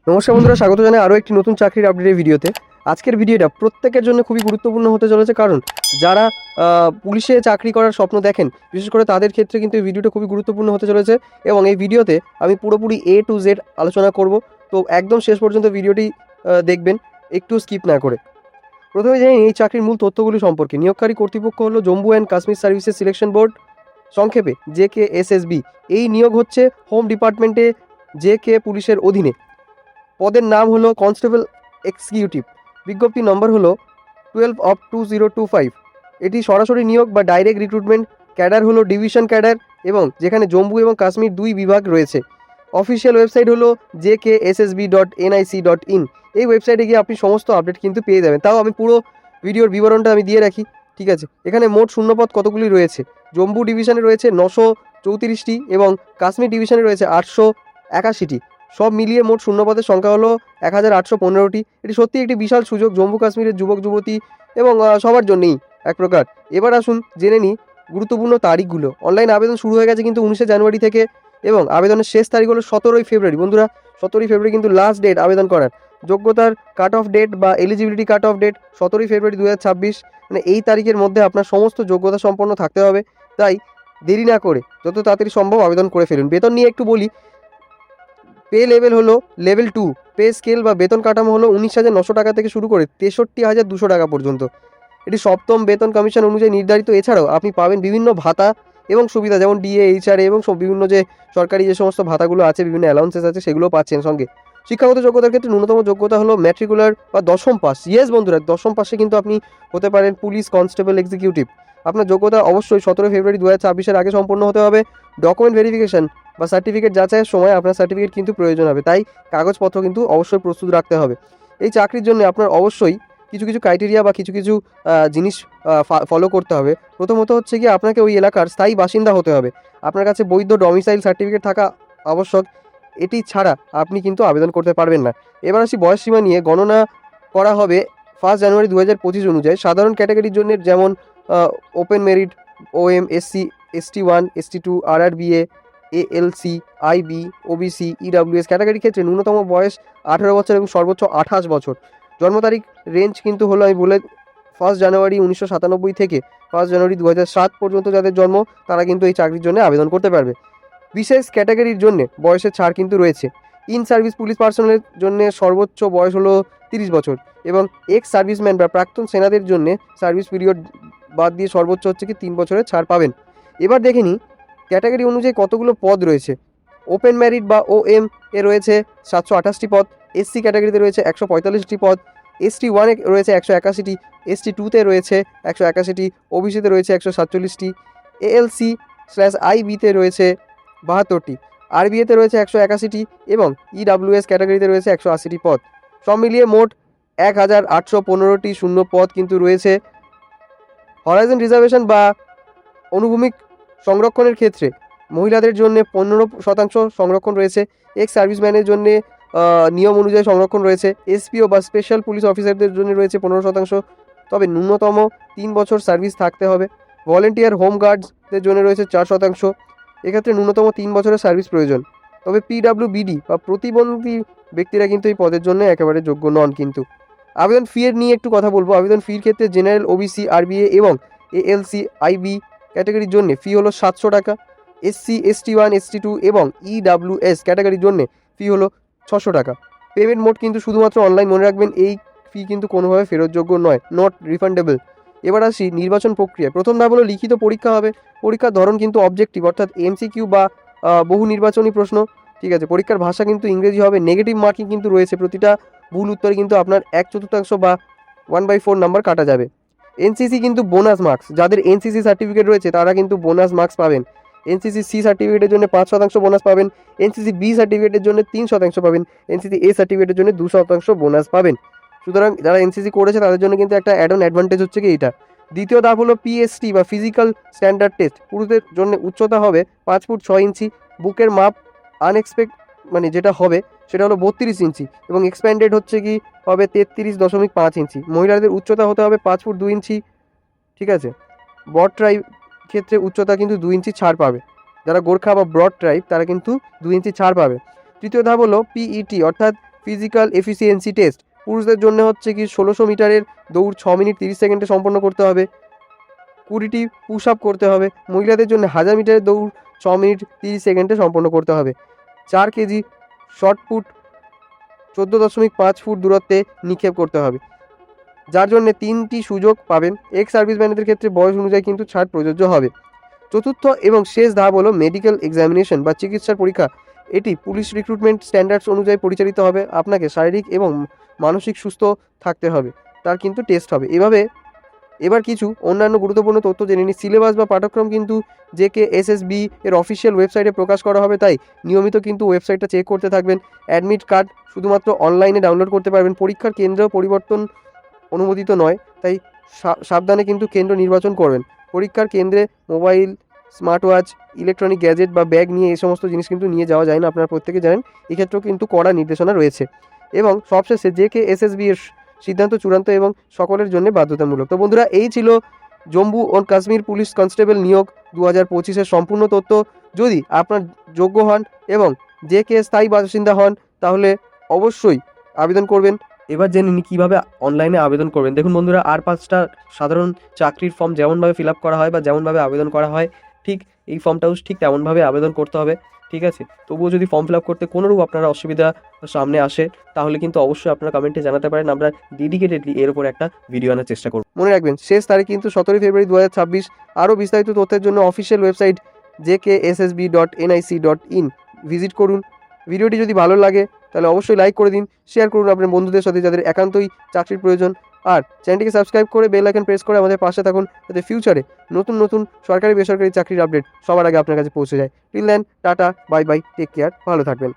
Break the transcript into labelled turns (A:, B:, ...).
A: নমস্কার বন্ধুরা, স্বাগত জানাই আরও একটি নতুন চাকরির আপডেটের ভিডিওতে। আজকের ভিডিওটা প্রত্যেকের জন্য খুবই গুরুত্বপূর্ণ হতে চলেছে, কারণ যারা পুলিশে চাকরি করার স্বপ্ন দেখেন, বিশেষ করে তাদের ক্ষেত্রে কিন্তু এই ভিডিওটা খুবই গুরুত্বপূর্ণ হতে চলেছে। এবং এই ভিডিওতে আমি পুরোপুরি A to Z আলোচনা করব, তো একদম শেষ পর্যন্ত ভিডিওটি দেখবেন, একটু স্কিপ না করে। প্রথমে জানি এই চাকরির মূল তথ্যগুলি সম্পর্কে। নিয়োগকারী কর্তৃপক্ষ হলো Jammu and Kashmir services selection board, সংক্ষেপে JKSSB। এই নিয়োগ হচ্ছে হোম ডিপার্টমেন্টে JK পুলিশের অধীনে। পদের নাম হলো কনস্টেবল এক্সিকিউটিভ। বিজ্ঞপ্তি নম্বর হলো 12/2025। এটি সরাসরি নিয়োগ বা ডাইরেক্ট রিক্রুটমেন্ট। ক্যাডার হলো ডিভিশন ক্যাডার, এবং যেখানে জম্মু এবং কাশ্মীর দুই বিভাগ রয়েছে। অফিসিয়াল ওয়েবসাইট হলো jkssb.nic.in। এই ওয়েবসাইটে গিয়ে আপনি সমস্ত আপডেট কিন্তু পেয়ে যাবেন। তাও আমি পুরো ভিডিওর বিবরণটা আমি দিয়ে রাখি, ঠিক আছে। এখানে মোট শূন্যপদ কতগুলি রয়েছে? জম্মু ডিভিশনে রয়েছে 934টি এবং কাশ্মীর ডিভিশনে রয়েছে 881টি। সব মিলিয়ে মোট শূন্যপদের সংখ্যা হলো 1815টি। এটি সত্যি একটি বিশাল সুযোগ জম্মু কাশ্মীরের যুবক যুবতী এবং সবার জন্যই এক প্রকার। এবার আসুন জেনে নিই গুরুত্বপূর্ণ তারিখগুলো। অনলাইন আবেদন শুরু হয়ে গেছে কিন্তু 19শে জানুয়ারি থেকে, এবং আবেদনের শেষ তারিখ হলো 17ই ফেব্রুয়ারি। বন্ধুরা, 17ই ফেব্রুয়ারি কিন্তু লাস্ট ডেট আবেদন করার। যোগ্যতার কাট অফ ডেট বা এলিজিবিলিটি কাট অফ ডেট 17ই ফেব্রুয়ারি 2026। মানে এই তারিখের মধ্যে আপনার সমস্ত যোগ্যতা সম্পন্ন থাকতে হবে। তাই দেরি না করে যত তাড়াতাড়ি সম্ভব আবেদন করে ফেলুন। বেতন নিয়ে একটু বলি। পে লেভেল হলো লেভেল 2। পে স্কেল বা বেতন কাঠামো হলো 19,900 টাকা থেকে শুরু করে 63,200 টাকা পর্যন্ত। এটি সপ্তম বেতন কমিশন অনুযায়ী নির্ধারিত। এছাড়াও আপনি পাবেন বিভিন্ন ভাতা এবং সুবিধা, যেমন DA, HRA এবং সব বিভিন্ন যে সরকারি যে সমস্ত ভাতাগুলো আছে, বিভিন্ন অ্যালাউন্সেস আছে, সেগুলো পাচ্ছেন সঙ্গে। শিক্ষাগত যোগ্যতার ক্ষেত্রে ন্যূনতম যোগ্যতা হলো ম্যাট্রিকুলার বা দশম পাস। ইয়েস বন্ধুরা, দশম পাশে কিন্তু আপনি হতে পারেন পুলিশ কনস্টেবল এক্সিকিউটিভ। আপনার যোগ্যতা অবশ্যই 17 ফেব্রুয়ারি 2026-এর আগে সম্পন্ন হতে হবে। ডকুমেন্ট ভেরিফিকেশন বা সার্টিফিকেট যাচাইয়ের সময় আপনার সার্টিফিকেট কিন্তু প্রয়োজন হবে, তাই কাগজপত্র কিন্তু অবশ্যই প্রস্তুত রাখতে হবে। এই চাকরির জন্য আপনার অবশ্যই কিছু কিছু ক্রাইটেরিয়া বা কিছু কিছু জিনিস ফলো করতে হবে। প্রথমত হচ্ছে কি, আপনাকে ওই এলাকার স্থায়ী বাসিন্দা হতে হবে। আপনার কাছে বৈধ ডমিসাইল সার্টিফিকেট থাকা আবশ্যক। এটি ছাড়া আপনি কিন্তু আবেদন করতে পারবেন না। এবার আসি বয়স সীমা নিয়ে। গণনা করা হবে 1 জানুয়ারি 2025 অনুযায়ী। সাধারণ ক্যাটাগরির জন্য যেমন open merit, OM, SC, ST1, ST2, RRBA, ALC, IB, OBC, EWS ক্যাটাগরির ক্ষেত্রে ন্যূনতম বয়স 18 বছর এবং সর্বোচ্চ 28 বছর। জন্ম তারিখ রেঞ্জ কিন্তু হলো, আমি বলে 1 জানুয়ারি 1997 থেকে 1 জানুয়ারি 2007 পর্যন্ত যাদের জন্ম, তারা কিন্তু এই চাকরির জন্য আবেদন করতে পারবে। বিশেষ ক্যাটাগরির জন্য বয়সের ছাড় কিন্তু রয়েছে। ইন সার্ভিস পুলিশ পার্সোনালের জন্য সর্বোচ্চ বয়স হলো 30 বছর, এবং এক্স সার্ভিসম্যান বা প্রাক্তন সেনাদের জন্য সার্ভিস পিরিয়ড বাদ দিয়ে সর্বোচ্চ হচ্ছে কি 3 বছরের ছাড় পাবেন। এবার দেখে নিই ক্যাটাগরি অনুযায়ী কতগুলো পদ রয়েছে। ওপেন ম্যারিট বা OM এ রয়েছে 728টি পদ। SC ক্যাটাগরিতে রয়েছে 145টি পদ। ST1 এ রয়েছে 181টি। ST2-তে রয়েছে 181টি। OBC-তে রয়েছে 147টি। ALC/IB-তে রয়েছে 72টি। RBA-তে রয়েছে 181টি, এবং EWS ক্যাটাগরিতে রয়েছে 180টি পদ। সব মিলিয়ে মোট 1815টি শূন্য পদ কিন্তু রয়েছে। হরাইজন রিজার্ভেশন বা অনুভূমিক সংরক্ষণের ক্ষেত্রে মহিলাদের জন্য 15% সংরক্ষণ রয়েছে। এক্স সার্ভিসম্যানের জন্য নিয়ম অনুযায়ী সংরক্ষণ রয়েছে। SPO বা স্পেশাল পুলিশ অফিসারদের জন্য রয়েছে 15%। তবে ন্যূনতম 3 বছর সার্ভিস থাকতে হবে। ভলেন্টিয়ার হোম গার্ডসদের জন্য রয়েছে 4%। এক্ষেত্রে ন্যূনতম 3 বছরের সার্ভিস প্রয়োজন। তবে PWBD বা প্রতিবন্ধী ব্যক্তিরা কিন্তু এই পদের জন্য একেবারে যোগ্য নন। কিন্তু আবেদন ফি এর নিয়ে একটু কথা বলবো। আবেদন ফির ক্ষেত্রে জেনারেল, OBC, RBA এবং ALC, IB ক্যাটাগরির জন্য ফি হলো 700 টাকা। SC, ST1, ST2 এবং EWS ক্যাটাগরির জন্য ফি হলো 600 টাকা। পেমেন্ট মোড কিন্তু শুধুমাত্র অনলাইন, মনে রাখবেন। এই ফি কিন্তু কোনোভাবে ফেরতযোগ্য নয়, নট রিফান্ডেবল। এবার আসি নির্বাচন প্রক্রিয়া। প্রথম ধাপ হলো লিখিত পরীক্ষা হবে। পরীক্ষার ধরন কিন্তু অবজেক্টিভ, অর্থাৎ MCQ বা বহু নির্বাচনী প্রশ্ন, ঠিক আছে। পরীক্ষার ভাষা কিন্তু ইংরেজি হবে। নেগেটিভ মার্কিং কিন্তু রয়েছে। প্রতিটা ভুল উত্তরে কিন্তু আপনার 1/4 বা 1/4 নাম্বার কাটা যাবে। NCC কিন্তু বোনাস মার্কস, যাদের NCC সার্টিফিকেট রয়েছে তারা কিন্তু বোনাস মার্কস পাবেন। NCC C সার্টিফিকেটের জন্য 5% বোনাস পাবেন। NCC B সার্টিফিকেটের জন্য 3% পাবেন। NCC A সার্টিফিকেটের জন্য 2% বোনাস পাবেন। সুতরাং যারা NCC করেছে তাদের জন্য কিন্তু একটা অ্যাড অন অ্যাডভান্টেজ হচ্ছে কি এইটা। দ্বিতীয় ধাপ হলো PST বা ফিজিক্যাল স্ট্যান্ডার্ড টেস্ট। পুরুষদের জন্য উচ্চতা হবে 5 ফুট 6 ইঞ্চি। বুকের মাপ মানে যেটা হবে সেটা হলো 32 ইঞ্চি, এবং এক্সপ্যান্ডেড হচ্ছে কি হবে 33.5 ইঞ্চি। মহিলাদের উচ্চতা হতে হবে 5 ফুট 2 ইঞ্চি, ঠিক আছে। ব্রড ট্রাইব ক্ষেত্রে উচ্চতা কিন্তু 2 ইঞ্চি ছাড় পাবে। যারা গোর্খা বা ব্রড ট্রাইব তারা কিন্তু 2 ইঞ্চি ছাড় পাবে। তৃতীয় ধাপ হলো PET অর্থাৎ ফিজিক্যাল এফিসিয়েন্সি টেস্ট। পুরুষদের জন্য হচ্ছে কি 1600 মিটারের দৌড় 6 মিনিট 30 সেকেন্ডে সম্পন্ন করতে হবে, 20টি পুশ আপ করতে হবে। মহিলাদের জন্য 1000 মিটারের দৌড় 6 মিনিট 30 সেকেন্ডে সম্পন্ন করতে হবে। 4 কেজি শর্ট পুট 14.5 ফুট দূরত্বে নিক্ষেপ করতে হবে, যার জন্য 3টি সুযোগ পাবেন। এক্স সার্ভিসম্যানদের ক্ষেত্রে বয়স অনুযায়ী কিন্তু ছাড় প্রযোজ্য হবে। চতুর্থ এবং শেষ ধাপ হলো মেডিকেল এক্সামিনেশন বা চিকিৎসার পরীক্ষা। এটি পুলিশ রিক্রুটমেন্ট স্ট্যান্ডার্ডস অনুযায়ী পরিচালিত হবে। আপনাকে শারীরিক এবং মানসিক সুস্থ থাকতে হবে, তার কিন্তু টেস্ট হবে। এবার কিছু অন্যান্য গুরুত্বপূর্ণ তথ্য জেনে নিই। সিলেবাস বা পাঠ্যক্রম কিন্তু JKSSB এর অফিসিয়াল ওয়েবসাইটে প্রকাশ করা হবে, তাই নিয়মিত কিন্তু ওয়েবসাইটটা চেক করতে থাকবেন। অ্যাডমিট কার্ড শুধুমাত্র অনলাইনে ডাউনলোড করতে পারবেন। পরীক্ষার কেন্দ্র পরিবর্তন অনুমোদিত নয়, তাই সাবধানে কিন্তু কেন্দ্র নির্বাচন করবেন। পরীক্ষার কেন্দ্রে mobile, smart watch, electronic gadget বা ব্যাগ নিয়ে এই সমস্ত জিনিস কিন্তু নিয়ে যাওয়া যায় না, আপনারা প্রত্যেকে জানেন। এক্ষেত্রেও কিন্তু কড়া নির্দেশনা রয়েছে। এবং সবশেষে JKSSB এর সিদ্ধান্ত চূড়ান্ত এবং সকলের জন্য বাধ্যতামূলক। তো বন্ধুরা, এই ছিল জম্মু ও কাশ্মীর পুলিশ কনস্টেবল নিয়োগ 2025-এর সম্পূর্ণ তথ্য। যদি আপনার যোগ্য হন এবং JK স্থায়ী বাসিন্দা হন, তাহলে অবশ্যই আবেদন করবেন। এবার জেনে নিই কীভাবে অনলাইনে আবেদন করবেন। দেখুন বন্ধুরা, আর 5টা সাধারণ চাকরির ফর্ম যেমনভাবে ফিল আপ করা হয় বা যেমনভাবে আবেদন করা হয়, ঠিক এই ফর্মটাও ঠিক তেমনভাবে আবেদন করতে হবে, ঠিক আছে। তবুও যদি ফর্ম ফিল আপ করতে কোনোরূপ আপনারা অসুবিধা সামনে আসে, তাহলে কিন্তু অবশ্যই আপনারা কমেন্টে জানাতে পারেন। আমরা ডেডিকেটেডলি এর উপর একটা ভিডিও আনার চেষ্টা করব। মনে রাখবেন, শেষ তারিখ কিন্তু 17 ফেব্রুয়ারি 2026। আরও বিস্তারিত তথ্যের জন্য অফিসিয়াল ওয়েবসাইট jkssb.nic.in ভিজিট করুন। ভিডিওটি যদি ভালো লাগে তাহলে অবশ্যই লাইক করে দিন, শেয়ার করুন আপনার বন্ধুদের সাথে যাদের একান্তই চাকরির প্রয়োজন। আর চ্যানেলটিকে সাবস্ক্রাইব করে বেল আইকন প্রেস করে আমাদের পাশে থাকুন, যাতে ফিউচারে নতুন নতুন সরকারি বেসরকারি চাকরির আপডেট সবার আগে আপনার কাছে পৌঁছে যায়। Till then, tata, bye bye, take care, ভালো থাকবেন।